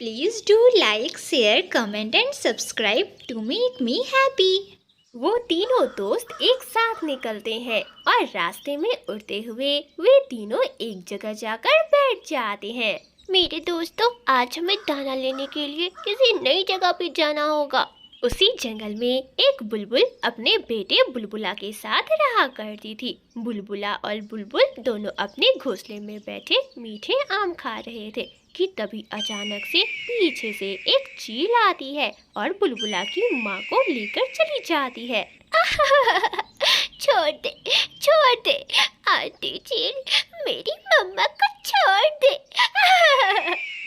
Please do like, share, comment and subscribe to make me happy. वो तीनों दोस्त एक साथ निकलते हैं और रास्ते में उड़ते हुए वे तीनों एक जगह जाकर बैठ जाते हैं। मेरे दोस्तों, आज हमें दाना लेने के लिए किसी नई जगह पे जाना होगा। उसी जंगल में एक बुलबुल अपने बेटे बुलबुला के साथ रहा करती थी। बुलबुला और बुलबुल दोनों अपने घोंसले में बैठे मीठे आम खा रहे थे कि तभी अचानक से पीछे से एक चील आती है और बुलबुला की माँ को लेकर चली जाती है। छोड़ दे आंटी चील, मेरी मम्मा को छोड़ दे।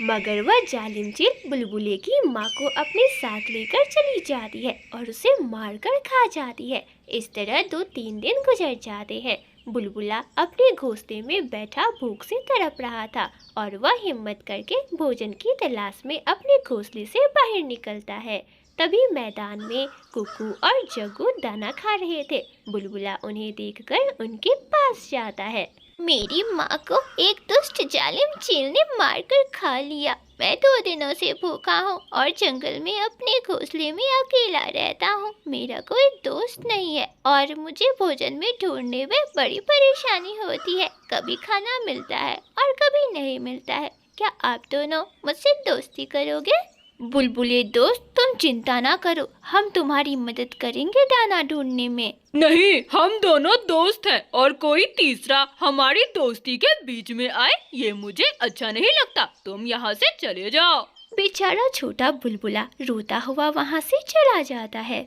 मगर वह जालिम चील बुलबुले की माँ को अपने साथ लेकर चली जाती है और उसे मारकर खा जाती है। इस तरह 2-3 दिन गुजर जाते हैं। बुलबुला अपने घोंसले में बैठा भूख से तड़प रहा था और वह हिम्मत करके भोजन की तलाश में अपने घोंसले से बाहर निकलता है। तभी मैदान में कुकू और जग्गू दाना खा रहे थे। बुलबुला उन्हें देखकर उनके पास जाता है। मेरी माँ को एक दुष्ट जालिम चील ने मारकर खा लिया। मैं 2 दिनों से भूखा हूँ और जंगल में अपने घोंसले में अकेला रहता हूँ। मेरा कोई दोस्त नहीं है और मुझे भोजन में ढूंढने में बड़ी परेशानी होती है। कभी खाना मिलता है और कभी नहीं मिलता है। क्या आप दोनों मुझसे दोस्ती करोगे? बुलबुले दोस्त, तुम चिंता ना करो, हम तुम्हारी मदद करेंगे दाना ढूंढने में। नहीं, हम दोनों दोस्त हैं और कोई तीसरा हमारी दोस्ती के बीच में आए ये मुझे अच्छा नहीं लगता। तुम यहाँ से चले जाओ। बेचारा छोटा बुलबुला रोता हुआ वहाँ से चला जाता है।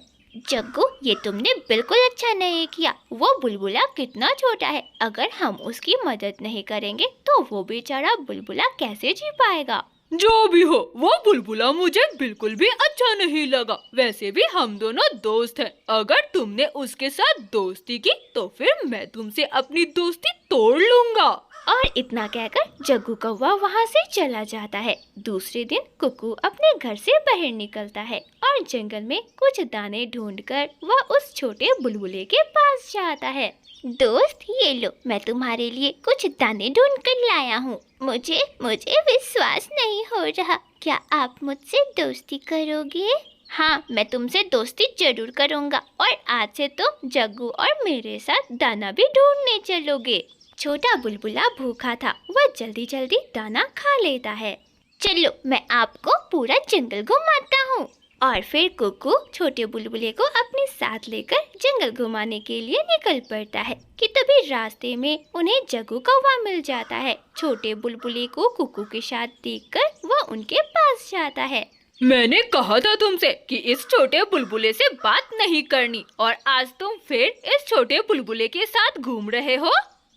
जग्गू, ये तुमने बिल्कुल अच्छा नहीं किया। वो बुलबुला कितना छोटा है, अगर हम उसकी मदद नहीं करेंगे तो वो बेचारा बुलबुला कैसे जी पाएगा। जो भी हो, वो बुलबुला मुझे बिल्कुल भी अच्छा नहीं लगा। वैसे भी हम दोनों दोस्त हैं। अगर तुमने उसके साथ दोस्ती की तो फिर मैं तुमसे अपनी दोस्ती तोड़ लूँगा। और इतना कहकर जग्गू कौवा वहाँ से चला जाता है। दूसरे दिन कुकू अपने घर से बाहर निकलता है और जंगल में कुछ दाने ढूंढकर वह उस छोटे बुलबुले के पास जाता है। दोस्त, ये लो, मैं तुम्हारे लिए कुछ दाने ढूंढ कर लाया हूँ। मुझे विश्वास नहीं हो रहा। क्या आप मुझसे दोस्ती करोगे? हाँ, मैं तुमसे दोस्ती जरूर करूँगा और आज से तो जग्गू और मेरे साथ दाना भी ढूंढने चलोगे। छोटा बुलबुला भूखा था, वह जल्दी जल्दी दाना खा लेता है। चलो, मैं आपको पूरा जंगल घुमाता हूँ। और फिर कुकू छोटे बुलबुले को अपने साथ लेकर जंगल घुमाने के लिए निकल पड़ता है कि तभी रास्ते में उन्हें जग्गू कौवा मिल जाता है। छोटे बुलबुले को कुकू के साथ देखकर वह उनके पास जाता है। मैंने कहा था तुमसे कि इस छोटे बुलबुले से बात नहीं करनी और आज तुम फिर इस छोटे बुलबुले के साथ घूम रहे हो।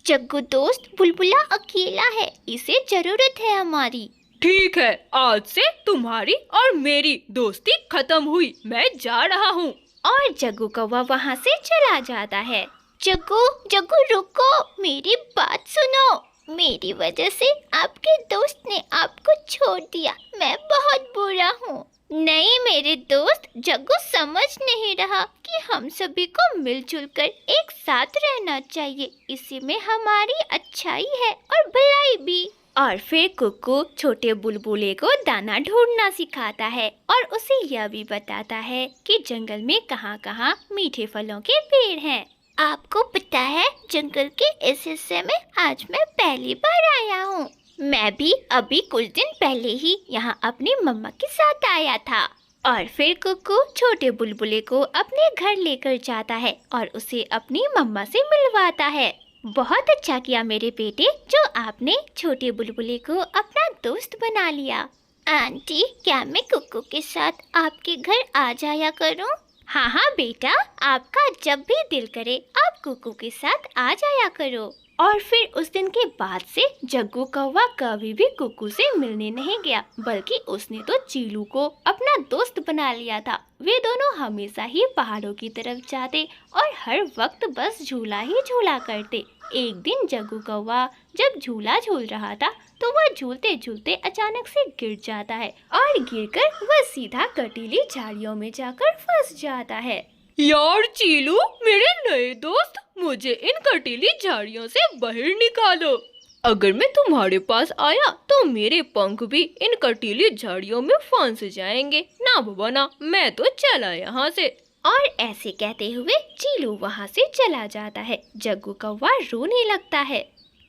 जग्गू दोस्त, बुलबुला अकेला है, इसे जरूरत है हमारी। ठीक है, आज से तुम्हारी और मेरी दोस्ती खत्म हुई। मैं जा रहा हूँ। और जग्गू कौवा वहाँ से चला जाता है। जग्गू रुको, मेरी बात सुनो। मेरी वजह से आपके दोस्त ने आपको छोड़ दिया। मैं बहुत बुरा हूँ। नहीं मेरे दोस्त, जग्गू समझ नहीं रहा कि हम सभी को मिलजुल कर एक साथ रहना चाहिए। इसी में हमारी अच्छाई है और भलाई भी। और फिर कुकू छोटे बुलबुले को दाना ढूंढना सिखाता है और उसे यह भी बताता है कि जंगल में कहाँ-कहाँ मीठे फलों के पेड़ हैं। आपको पता है, जंगल के इस हिस्से में आज मैं पहली बार आया हूँ। मैं भी अभी कुछ दिन पहले ही यहाँ अपनी मम्मा के साथ आया था। और फिर कुकू छोटे बुलबुले को अपने घर लेकर जाता है और उसे अपनी मम्मा से मिलवाता है। बहुत अच्छा किया मेरे बेटे, जो आपने छोटे बुलबुले को अपना दोस्त बना लिया। आंटी, क्या मैं कुकू के साथ आपके घर आ जाया करूं? हाँ बेटा, आपका जब भी दिल करे आप कुकू के साथ आ जाया करो। और फिर उस दिन के बाद से जग्गू कौवा कभी भी कुकू से मिलने नहीं गया, बल्कि उसने तो चीलू को अपना दोस्त बना लिया था। वे दोनों हमेशा ही पहाड़ों की तरफ जाते और हर वक्त बस झूला ही झूला करते। एक दिन जग्गू कौवा जब झूला झूल रहा था तो वह झूलते झूलते अचानक से गिर जाता है और गिरकर वह सीधा कटीली झाड़ियों में जाकर फंस जाता है। यार चीलू, मेरे नए दोस्त, मुझे इन कटीली झाड़ियों से बाहर निकालो। अगर मैं तुम्हारे पास आया तो मेरे पंख भी इन कटीली झाड़ियों में फंस जाएंगे। ना बाबा ना, मैं तो चला यहाँ से। और ऐसे कहते हुए चीलू वहाँ से चला जाता है। जग्गू कौवा रोने लगता है।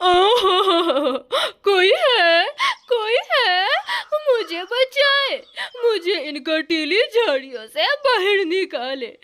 कोई है, कोई है, मुझे बचाए, मुझे इन कटीली झाड़ियों से बाहर निकाले।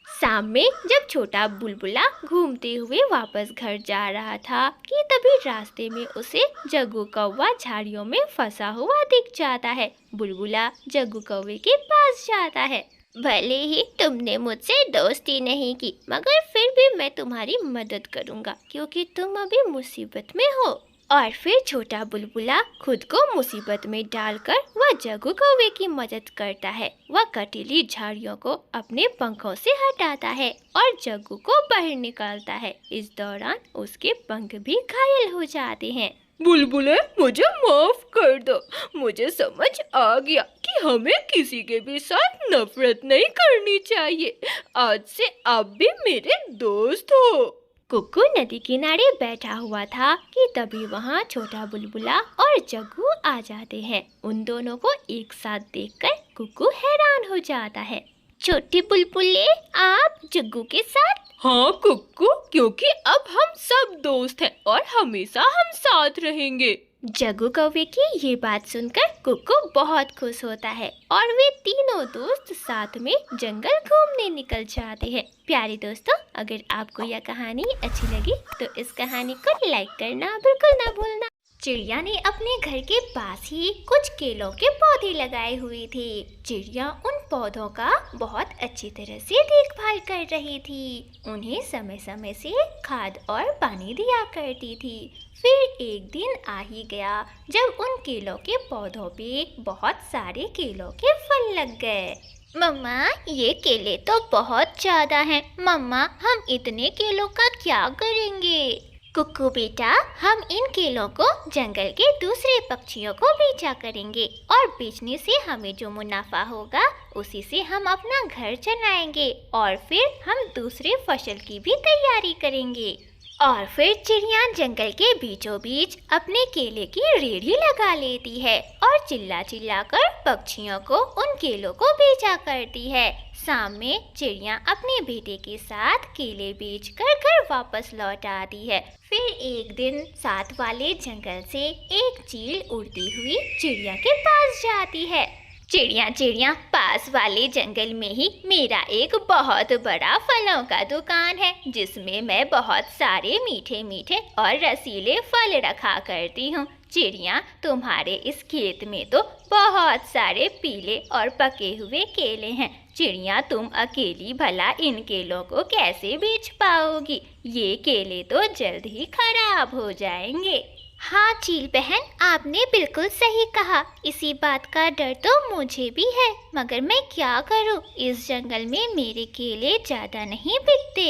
शाम में जब छोटा बुलबुला घूमते हुए वापस घर जा रहा था कि तभी रास्ते में उसे जग्गू कौवा झाड़ियों में फंसा हुआ दिख जाता है। बुलबुला जग्गू कौवे के पास जाता है। भले ही तुमने मुझसे दोस्ती नहीं की, मगर फिर भी मैं तुम्हारी मदद करूंगा क्योंकि तुम अभी मुसीबत में हो। और फिर छोटा बुलबुला खुद को मुसीबत में डालकर वह जग्गू कौवे की मदद करता है। वह कटीली झाड़ियों को अपने पंखों से हटाता है और जग्गू को बाहर निकालता है। इस दौरान उसके पंख भी घायल हो जाते हैं। बुलबुले, मुझे माफ कर दो। मुझे समझ आ गया कि हमें किसी के भी साथ नफरत नहीं करनी चाहिए। आज से आप भी मेरे दोस्त हो। कुक्कू नदी किनारे बैठा हुआ था कि तभी वहाँ छोटा बुलबुला और जग्गू आ जाते हैं। उन दोनों को एक साथ देखकर कुक्कू हैरान हो जाता है। छोटे बुलबुले, आप जग्गू के साथ? हाँ कुक्कू, क्योंकि अब हम सब दोस्त हैं और हमेशा हम साथ रहेंगे। जग्गू कौवे की ये बात सुनकर कुक्कू बहुत खुश होता है और वे तीनों दोस्त साथ में जंगल घूमने निकल जाते हैं। प्यारे दोस्तों, अगर आपको यह कहानी अच्छी लगी तो इस कहानी को लाइक करना बिल्कुल ना भूलना। चिड़िया ने अपने घर के पास ही कुछ केलों के पौधे लगाए हुए थे। चिड़िया उन पौधों का बहुत अच्छी तरह से देखभाल कर रही थी। उन्हें समय समय से खाद और पानी दिया करती थी। फिर एक दिन आ ही गया जब उन केलों के पौधों पे बहुत सारे केलों के फल लग गए। मम्मा, ये केले तो बहुत ज्यादा हैं। मम्मा, हम इतने केलों का क्या करेंगे? कुक्कू बेटा, हम इन केलों को जंगल के दूसरे पक्षियों को बेचा करेंगे और बेचने से हमें जो मुनाफा होगा उसी से हम अपना घर चलाएंगे और फिर हम दूसरे फसल की भी तैयारी करेंगे। और फिर चिड़िया जंगल के बीचों बीच अपने केले की रेहड़ी लगा लेती है और चिल्ला चिल्ला कर पक्षियों को उन केलों को बेचा करती है। शाम में चिड़िया अपने बेटे के साथ केले बेचकर घर वापस लौट आती है। फिर एक दिन साथ वाले जंगल से एक चील उड़ती हुई चिड़िया के पास जाती है। चिड़िया चिड़िया, पास वाले जंगल में ही मेरा एक बहुत बड़ा फलों का दुकान है जिसमें मैं बहुत सारे मीठे मीठे और रसीले फल रखा करती हूँ। चिड़िया, तुम्हारे इस खेत में तो बहुत सारे पीले और पके हुए केले हैं। चिड़िया, तुम अकेली भला इन केलों को कैसे बेच पाओगी? ये केले तो जल्द ही खराब हो जाएंगे। हाँ चील बहन, आपने बिल्कुल सही कहा। इसी बात का डर तो मुझे भी है, मगर मैं क्या करूँ? इस जंगल में मेरे केले ज़्यादा नहीं बिकते।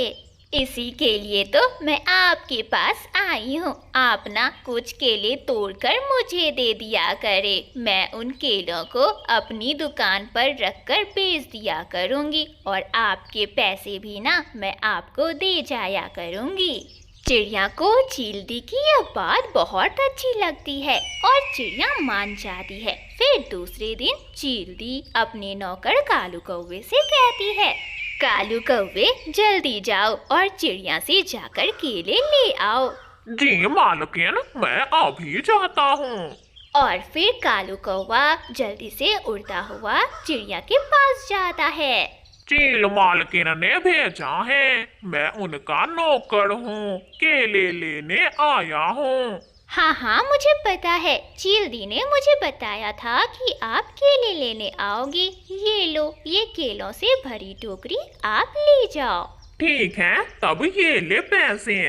इसी के लिए तो मैं आपके पास आई हूँ। आप ना कुछ केले तोड़कर मुझे दे दिया करे। मैं उन केलों को अपनी दुकान पर रखकर बेच दिया करूँगी और आपके पैसे भी ना मैं आपको दे जाया करूँगी। चिड़िया को चीलदी की यह बात बहुत अच्छी लगती है और चिड़िया मान जाती है। फिर दूसरे दिन चीलदी अपने नौकर कालू कौवे से कहती है, कालू कौवे, जल्दी जाओ और चिड़िया से जाकर केले ले आओ। जी मालकिन, मैं अभी जाता हूँ। और फिर कालू कौवा जल्दी से उड़ता हुआ चिड़िया के पास जाता है। चील मालकिन ने भेजा है, मैं उनका नौकर हूँ, केले लेने आया हूँ। हाँ हाँ, मुझे पता है। चीलदी ने मुझे बताया था कि आप केले लेने आओगे। ये लो, ये केलों से भरी टोकरी आप ले जाओ। ठीक है, तब ये ले पैसे।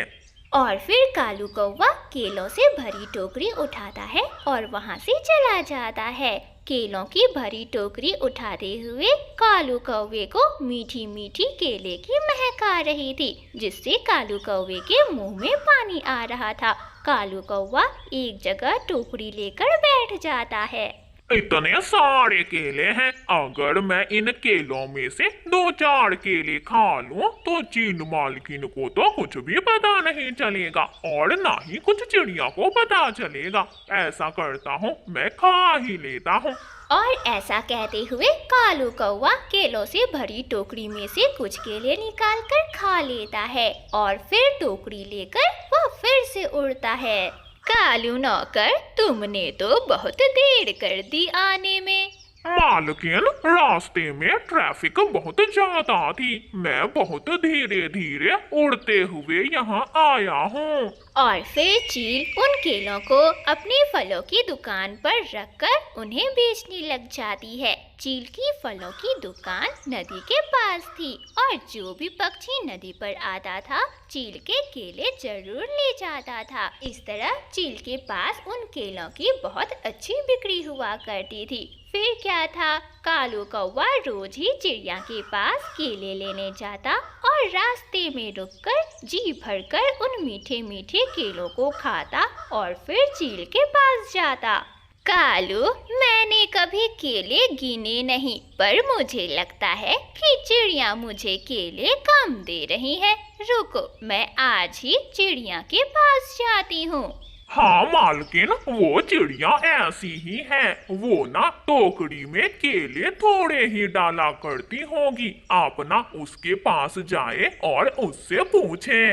और फिर कालू कौवा केलों से भरी टोकरी उठाता है और वहाँ से चला जाता है। केलों की भरी टोकरी उठाते हुए कालू कौवे को मीठी मीठी केले की महक आ रही थी, जिससे कालू कौवे के मुंह में पानी आ रहा था। कालू कौवा एक जगह टोकरी लेकर बैठ जाता है। इतने सारे केले हैं, अगर मैं इन केलों में से 2-4 केले खा लूं तो चीन मालकिन को तो कुछ भी पता नहीं चलेगा और ना ही कुछ चिड़िया को पता चलेगा। ऐसा करता हूँ, मैं खा ही लेता हूँ। और ऐसा कहते हुए कालू कौवा केलों से भरी टोकरी में से कुछ केले निकाल कर खा लेता है और फिर टोकरी लेकर वह फिर से उड़ता है। कालू नौकर, तुमने तो बहुत देर कर दी आने में। मालकिन, रास्ते में ट्रैफिक बहुत ज्यादा थी, मैं बहुत धीरे धीरे उड़ते हुए यहाँ आया हूँ। और फिर चील उन केलों को अपने फलों की दुकान पर रखकर उन्हें बेचने लग जाती है। चील की फलों की दुकान नदी के पास थी और जो भी पक्षी नदी पर आता था चील के केले जरूर ले जाता था। इस तरह चील के पास उन केलों की बहुत अच्छी बिक्री हुआ करती थी। फिर क्या था, कालू कौवा रोज ही चिड़िया के पास केले लेने जाता और रास्ते में रुककर जी भरकर उन मीठे मीठे केलों को खाता और फिर चील के पास जाता। कालू, मैंने कभी केले गिने नहीं, पर मुझे लगता है कि चिड़िया मुझे केले कम दे रही है। रुको, मैं आज ही चिड़िया के पास जाती हूँ। हाँ मालकिन, वो चिड़िया ऐसी ही है, वो ना टोकरी में केले थोड़े ही डाला करती होगी। आप ना उसके पास जाए और उससे पूछे।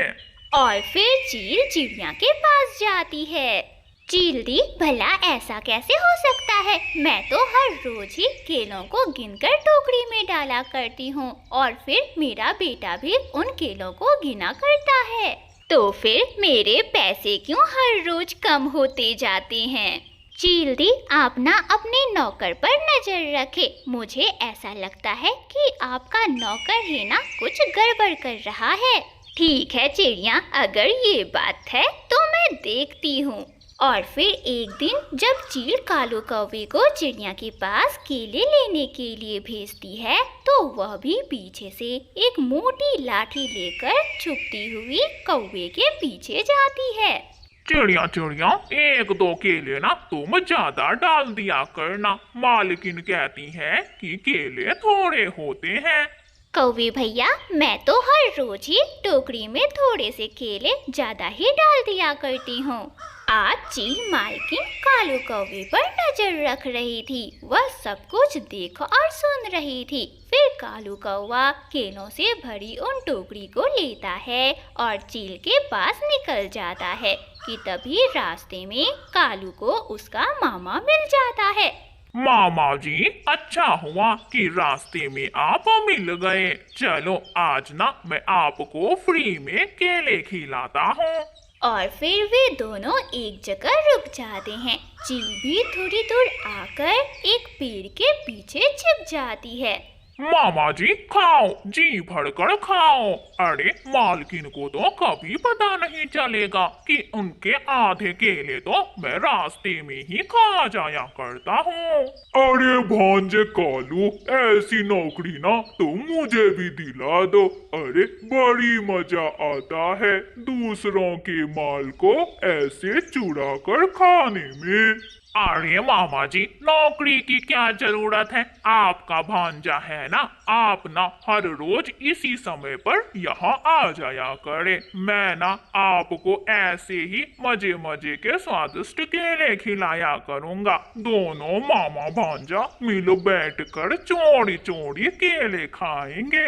और फिर चील चिड़िया के पास जाती है। चील दी, भला ऐसा कैसे हो सकता है? मैं तो हर रोज ही केलों को गिनकर टोकरी में डाला करती हूँ और फिर मेरा बेटा भी उन केलों को गिना करता है। तो फिर मेरे पैसे क्यों हर रोज कम होते जाते हैं? चील दी, आप ना अपने नौकर पर नजर रखे। मुझे ऐसा लगता है कि आपका नौकर ही ना कुछ गड़बड़ कर रहा है। ठीक है चिड़िया, अगर ये बात है तो मैं देखती हूँ। और फिर एक दिन जब चील कालू कौवे को चिड़िया के पास केले लेने के लिए भेजती है तो वह भी पीछे से एक मोटी लाठी लेकर छुपती हुई कौवे के पीछे जाती है। चिड़िया चिड़िया, 1-2 केले ना तुम ज्यादा डाल दिया करना, मालकिन कहती है कि केले थोड़े होते हैं। कौवे भैया, मैं तो हर रोज ही टोकरी में थोड़े से केले ज्यादा ही डाल दिया करती हूँ। आज चील मालकिन कालू कौवे पर नजर रख रही थी। वह सब कुछ देख और सुन रही थी। फिर कालू कौवा केलों से भरी उन टोकरी को लेता है और चील के पास निकल जाता है कि तभी रास्ते में कालू को उसका मामा मिल जाता है। मामा जी, अच्छा हुआ कि रास्ते में आप मिल गए। चलो आज ना मैं आपको फ्री में केले खिलाता हूँ। और फिर वे दोनों एक जगह रुक जाते हैं। चील भी थोड़ी दूर आकर एक पेड़ के पीछे छिप जाती है। मामा जी खाओ, जी भरकर खाओ। अरे मालकिन को तो कभी पता नहीं चलेगा कि उनके आधे केले तो मैं रास्ते में ही खा जाया करता हूँ। अरे भांजे कालू, ऐसी नौकरी ना तुम मुझे भी दिला दो। अरे बड़ी मजा आता है दूसरों के माल को ऐसे चुरा कर खाने में। अरे मामा जी, नौकरी की क्या जरूरत है, आपका भांजा है ना, आप ना हर रोज इसी समय पर यहाँ आ जाया करे। मैं ना आपको ऐसे ही मजे मजे के स्वादिष्ट केले खिलाया करूँगा। दोनों मामा भांजा मिल बैठकर चौड़ी चौड़ी केले खाएंगे।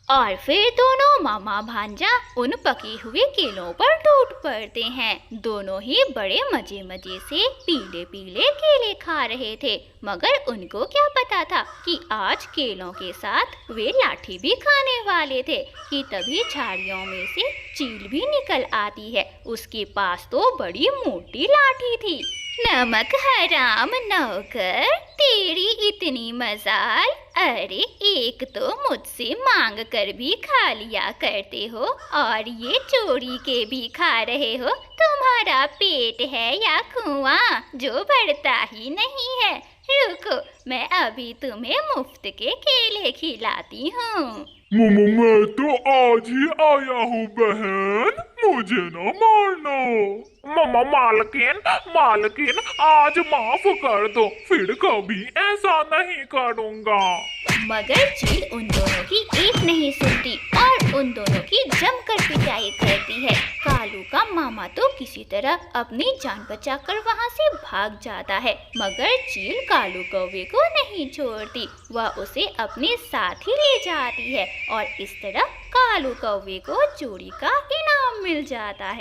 और फिर दोनों मामा भांजा उन पके हुए केलों पर टूट पड़ते हैं। दोनों ही बड़े मजे मजे से पीले पीले केले खा रहे थे, मगर उनको क्या पता था कि आज केलों के साथ वे लाठी भी खाने वाले थे कि तभी झाड़ियों में से चील भी निकल आती है। उसके पास तो बड़ी मोटी लाठी थी। नमक हराम नौकर, तेरी इतनी मजाल। अरे एक तो मुझसे मांग कर भी खा लिया करते हो और ये चोरी के भी खा रहे हो। तुम्हारा पेट है या कुआं जो भरता ही नहीं है। रुको, मैं अभी तुम्हें मुफ्त के केले खिलाती हूँ। मैं तो आज ही आया हूँ बहन, मुझे ना मारना। मालकिन मालकिन, आज माफ कर दो, फिर कभी ऐसा नहीं करूँगा। मगर चील उन दोनों की एक नहीं सुनती और उन दोनों की जमकर पिटाई करती है। कालू का मामा तो किसी तरह अपनी जान बचाकर वहाँ से भाग जाता है, मगर चील कालू कौवे को नहीं छोड़ती, वह उसे अपने साथ ही ले जाती है और इस तरह कालू कौवे को चोरी का इनाम मिल जाता है।